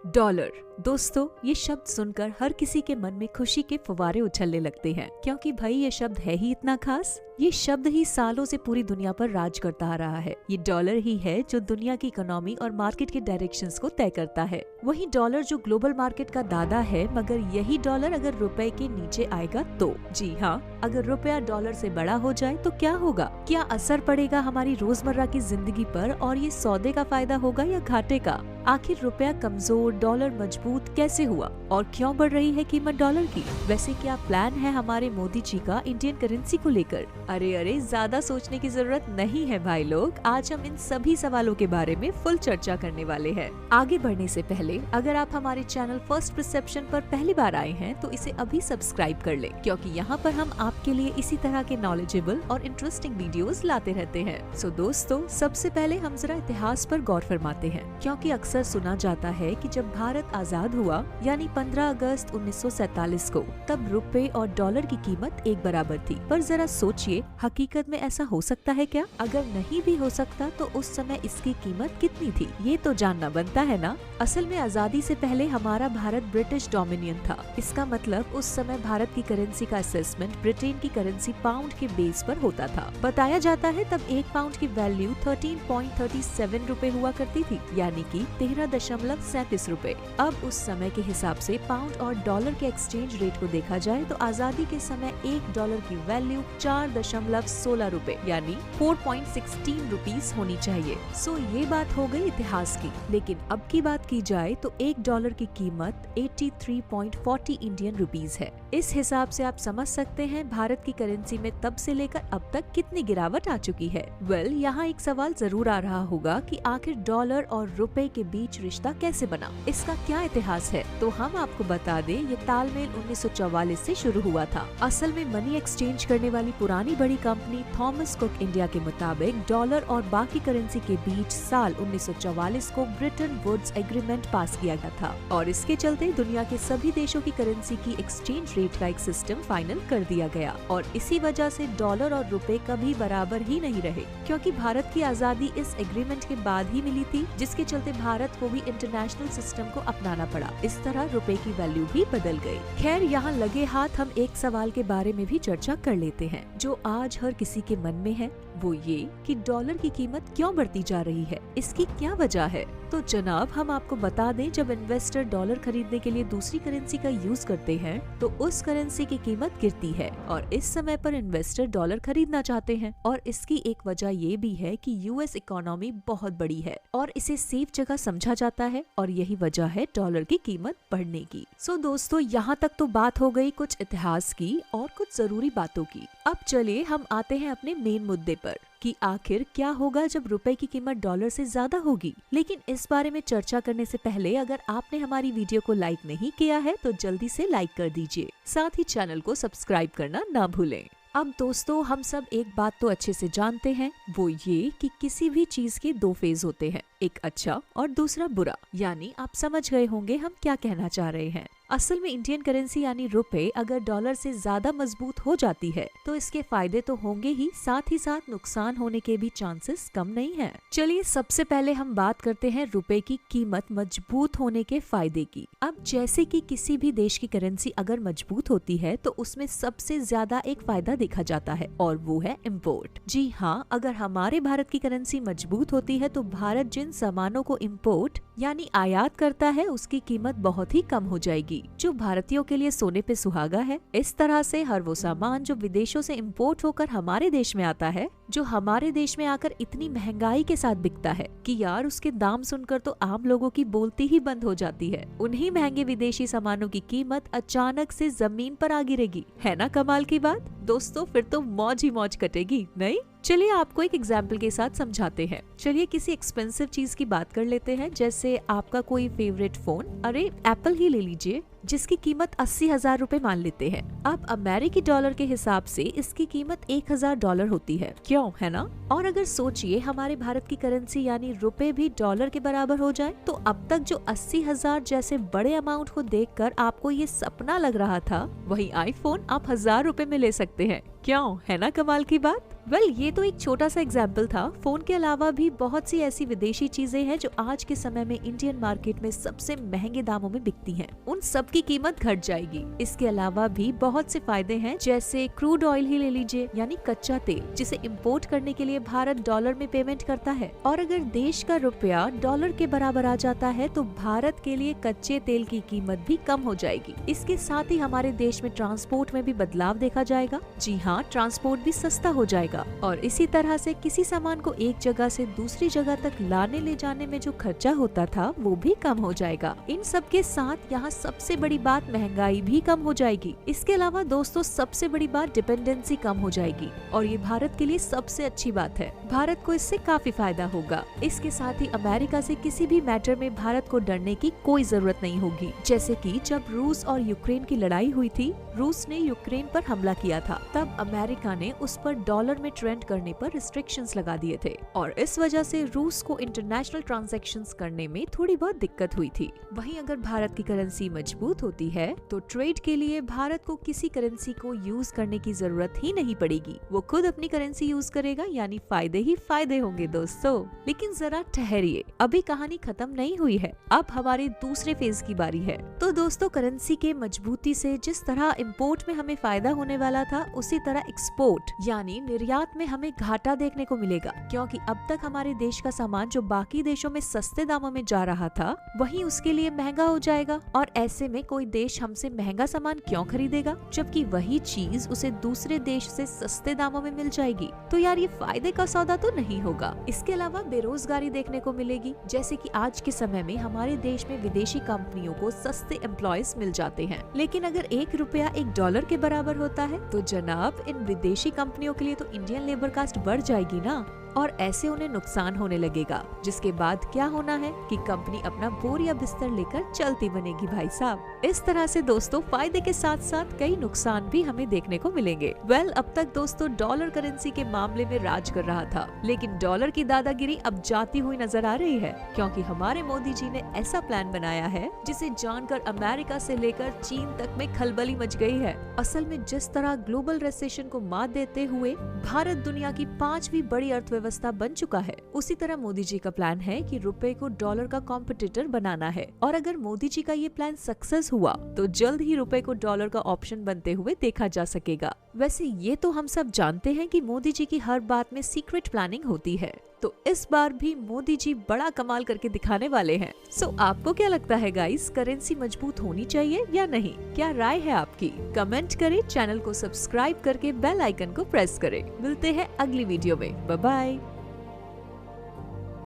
Dollar. दोस्तों, ये शब्द सुनकर हर किसी के मन में खुशी के फुवारे उछलने लगते हैं, क्योंकि भाई ये शब्द है ही इतना खास। ये शब्द ही सालों से पूरी दुनिया पर राज करता आ रहा है। ये डॉलर ही है जो दुनिया की इकोनॉमी और मार्केट के डायरेक्शंस को तय करता है। वही डॉलर जो ग्लोबल मार्केट का दादा है, मगर यही डॉलर अगर रुपए के नीचे आएगा तो जी हाँ, अगर रुपया डॉलर से बड़ा हो जाए तो क्या होगा? क्या असर पड़ेगा हमारी रोजमर्रा की जिंदगी पर, और ये सौदे का फायदा होगा या घाटे का? आखिर रुपया कमजोर, डॉलर मजबूत कैसे हुआ और क्यों बढ़ रही है कीमत डॉलर की? वैसे क्या प्लान है हमारे मोदी जी का इंडियन करेंसी को लेकर? अरे ज्यादा सोचने की जरूरत नहीं है भाई लोग, आज हम इन सभी सवालों के बारे में फुल चर्चा करने वाले हैं। आगे बढ़ने से पहले अगर आप हमारे चैनल फर्स्ट परसेप्शन पर पहली बार आए हैं तो इसे अभी सब्सक्राइब कर लें, क्योंकि यहाँ पर हम आपके लिए इसी तरह के नॉलेजेबल और इंटरेस्टिंग वीडियोस लाते रहते हैं। सो दोस्तों, सबसे पहले हम जरा इतिहास पर गौर फरमाते हैं, क्योंकि अक्सर सुना जाता है कि जब भारत आजाद हुआ यानी 15 अगस्त 1947 को, तब रुपए और डॉलर की कीमत एक बराबर थी। पर जरा सोचिए, हकीकत में ऐसा हो सकता है क्या? अगर नहीं भी हो सकता तो उस समय इसकी कीमत कितनी थी, ये तो जानना बनता है ना। असल में आजादी से पहले हमारा भारत ब्रिटिश डोमिनियन था। इसका मतलब उस समय भारत की करेंसी का असेसमेंट ब्रिटेन की करेंसी पाउंड के बेस पर होता था। बताया जाता है तब एक पाउंड की वैल्यू 13.37 रुपए हुआ करती थी, यानी कि 13.37 रुपए। अब उस समय के हिसाब से पाउंड और डॉलर के एक्सचेंज रेट को देखा जाए तो आजादी के समय एक डॉलर की वैल्यू 4.16 रुपए यानी 4.16 रुपीस होनी चाहिए। सो ये बात हो गई इतिहास की। लेकिन अब की बात की जाए तो एक डॉलर की कीमत 83.40 इंडियन रुपीस है। इस हिसाब से आप समझ सकते हैं भारत की करेंसी में तब से लेकर अब तक कितनी गिरावट आ चुकी है। यहाँ एक सवाल जरूर आ रहा होगा कि आखिर डॉलर और रुपए के बीच रिश्ता कैसे बना, इसका क्या इतिहास है? तो हम आपको बता दें, ये तालमेल 1944 से शुरू हुआ था। असल में मनी एक्सचेंज करने वाली पुरानी बड़ी कंपनी थॉमस कुक इंडिया के मुताबिक डॉलर और बाकी करेंसी के बीच साल 1944 को ब्रिटन वुड्स एग्रीमेंट पास किया गया था, और इसके चलते दुनिया के सभी देशों की करेंसी की एक्सचेंज रेट का एक सिस्टम फाइनल कर दिया गया। और इसी वजह से डॉलर और रुपए कभी बराबर ही नहीं रहे, क्योंकि भारत की आजादी इस एग्रीमेंट के बाद ही मिली थी, जिसके चलते भारत को भी इंटरनेशनल सिस्टम को अपनाना पड़ा। इस तरह रुपए की वैल्यू भी बदल गई। खैर, यहाँ लगे हाथ हम एक सवाल के बारे में भी चर्चा कर लेते हैं, जो आज हर किसी के मन में है। वो ये कि डॉलर की कीमत क्यों बढ़ती जा रही है, इसकी क्या वजह है? तो जनाब, हम आपको बता दें, जब इन्वेस्टर डॉलर खरीदने के लिए दूसरी करेंसी का यूज करते हैं तो उस करेंसी की कीमत गिरती है, और इस समय पर इन्वेस्टर डॉलर खरीदना चाहते हैं। और इसकी एक वजह ये भी है कि यूएस इकोनॉमी बहुत बड़ी है और इसे सेफ जगह समझा जाता है, और यही वजह है डॉलर की कीमत बढ़ने की। सो दोस्तों, यहाँ तक तो बात हो गई कुछ इतिहास की और कुछ जरूरी बातों की। अब चलिए हम आते हैं अपने मेन मुद्दे पर कि आखिर क्या होगा जब रुपए की कीमत डॉलर से ज्यादा होगी। लेकिन इस बारे में चर्चा करने से पहले अगर आपने हमारी वीडियो को लाइक नहीं किया है तो जल्दी से लाइक कर दीजिए, साथ ही चैनल को सब्सक्राइब करना ना भूलें। अब दोस्तों, हम सब एक बात तो अच्छे से जानते हैं, वो ये कि किसी भी चीज के दो फेज होते हैं, एक अच्छा और दूसरा बुरा। यानी आप समझ गए होंगे हम क्या कहना चाह रहे हैं। असल में इंडियन करेंसी यानी रुपए अगर डॉलर से ज्यादा मजबूत हो जाती है तो इसके फायदे तो होंगे ही, साथ नुकसान होने के भी चांसेस कम नहीं हैं। चलिए सबसे पहले हम बात करते हैं रुपए की कीमत मजबूत होने के फायदे की। अब जैसे कि किसी भी देश की करेंसी अगर मजबूत होती है तो उसमें सबसे ज्यादा एक फायदा देखा जाता है, और वो है इम्पोर्ट। जी हाँ, अगर हमारे भारत की करेंसी मजबूत होती है तो भारत जिन सामानों को इम्पोर्ट यानी आयात करता है उसकी कीमत बहुत ही कम हो जाएगी, जो भारतीयों के लिए सोने पे सुहागा है। इस तरह से हर वो सामान जो विदेशों से इंपोर्ट होकर हमारे देश में आता है, जो हमारे देश में आकर इतनी महंगाई के साथ बिकता है कि यार उसके दाम सुनकर तो आम लोगों की बोलती ही बंद हो जाती है। उन्हीं महंगे विदेशी सामानों की कीमत अचानक से जमीन पर आ गिरेगी। है ना कमाल की बात? दोस्तों, फिर तो मौज ही मौज कटेगी, नहीं? चलिए आपको एक एग्जाम्पल के साथ समझाते हैं। चलिए किसी एक्सपेंसिव चीज की बात कर लेते हैं, जैसे आपका कोई फेवरेट फोन, अरे एप्पल ही ले लीजिए, जिसकी कीमत 80,000 रुपए मान लेते हैं। अब अमेरिकी डॉलर के हिसाब से इसकी कीमत 1,000 डॉलर होती है, क्यों? है ना? और अगर सोचिए हमारे भारत की करेंसी यानी रुपए भी डॉलर के बराबर हो जाए तो अब तक जो 80,000 जैसे बड़े अमाउंट को देखकर आपको ये सपना लग रहा था, वही आईफोन आप 1,000 रुपए में ले सकते हैं। क्यों? है ना कमाल की बात? वेल, ये तो एक छोटा सा एग्जाम्पल था। फोन के अलावा भी बहुत सी ऐसी विदेशी चीजें हैं जो आज के समय में इंडियन मार्केट में सबसे महंगे दामों में बिकती हैं। उन सब की कीमत घट जाएगी। इसके अलावा भी बहुत से फायदे हैं, जैसे क्रूड ऑयल ही ले लीजिए, यानी कच्चा तेल, जिसे इम्पोर्ट करने के लिए भारत डॉलर में पेमेंट करता है। और अगर देश का रुपया डॉलर के बराबर आ जाता है तो भारत के लिए कच्चे तेल की कीमत भी कम हो जाएगी। इसके साथ ही हमारे देश में ट्रांसपोर्ट में भी बदलाव देखा जाएगा। जी हाँ, ट्रांसपोर्ट भी सस्ता हो जाएगा और इसी तरह से किसी सामान को एक जगह से दूसरी जगह तक लाने ले जाने में जो खर्चा होता था वो भी कम हो जाएगा। इन सब के साथ यहाँ सबसे बड़ी बात महंगाई भी कम हो जाएगी। इसके अलावा दोस्तों सबसे बड़ी बात डिपेंडेंसी कम हो जाएगी और ये भारत के लिए सबसे अच्छी बात है। भारत को इससे काफी फायदा होगा। इसके साथ ही अमेरिका से किसी भी मैटर में भारत को डरने की कोई जरूरत नहीं होगी। जैसे कि जब रूस और यूक्रेन की लड़ाई हुई थी, रूस ने यूक्रेन पर हमला किया था, तब अमेरिका ने उस पर डॉलर में ट्रेंड करने पर रिस्ट्रिक्शंस लगा दिए थे और इस वजह से रूस को इंटरनेशनल ट्रांजैक्शंस करने में थोड़ी बहुत दिक्कत हुई थी। वहीं अगर भारत की करेंसी मजबूत होती है तो ट्रेड के लिए भारत को किसी करेंसी को यूज करने की जरूरत ही नहीं पड़ेगी। वो खुद अपनी करेंसी यूज करेगा, यानी फायदे ही फायदे होंगे दोस्तों। लेकिन जरा ठहरिए, अभी कहानी खत्म नहीं हुई है। अब हमारे दूसरे फेज की बारी है। तो दोस्तों, करेंसी के मजबूती से जिस तरह इम्पोर्ट में हमें फायदा होने वाला था, उसी तरह एक्सपोर्ट यानी निर्यात में हमें घाटा देखने को मिलेगा, क्योंकि अब तक हमारे देश का सामान जो बाकी देशों में सस्ते दामों में जा रहा था, वही उसके लिए महंगा हो जाएगा। और ऐसे में कोई देश हमसे महंगा सामान क्यों खरीदेगा, जबकि वही चीज उसे दूसरे देश से सस्ते दामों में मिल जाएगी। तो यार, ये फायदे का सौदा तो नहीं होगा। इसके अलावा बेरोजगारी देखने को मिलेगी, जैसे कि आज के समय में हमारे देश में विदेशी कंपनियों को सस्ते एम्प्लॉयज मिल जाते हैं, लेकिन अगर ₹1 $1 के बराबर होता है तो जनाब, इन विदेशी कंपनियों के लिए तो इंडियन लेबर कास्ट बढ़ जाएगी ना, और ऐसे उन्हें नुकसान होने लगेगा। जिसके बाद क्या होना है कि कंपनी अपना बोरिया बिस्तर लेकर चलती बनेगी भाई साहब। इस तरह से दोस्तों, फायदे के साथ साथ कई नुकसान भी हमें देखने को मिलेंगे। वेल, अब तक दोस्तों डॉलर करेंसी के मामले में राज कर रहा था, लेकिन डॉलर की दादागिरी अब जाती हुई नजर आ रही है, क्योंकि हमारे मोदी जी ने ऐसा प्लान बनाया है जिसे जानकर अमेरिका से लेकर चीन तक में खलबली मच गई है। असल में जिस तरह ग्लोबल रिसेशन को मात देते हुए भारत दुनिया की 5वीं बड़ी अर्थव्यवस्था बन चुका है, उसी तरह मोदी जी का प्लान है कि रुपए को डॉलर का कॉम्पिटिटर बनाना है। और अगर मोदी जी का ये प्लान सक्सेस हुआ तो जल्द ही रुपए को डॉलर का ऑप्शन बनते हुए देखा जा सकेगा। वैसे ये तो हम सब जानते हैं कि मोदी जी की हर बात में सीक्रेट प्लानिंग होती है, तो इस बार भी मोदी जी बड़ा कमाल करके दिखाने वाले हैं। सो आपको क्या लगता है गाइस, करेंसी मजबूत होनी चाहिए या नहीं? क्या राय है आपकी? कमेंट करें, चैनल को सब्सक्राइब करके बेल आइकन को प्रेस करें। मिलते हैं अगली वीडियो में। Bye bye.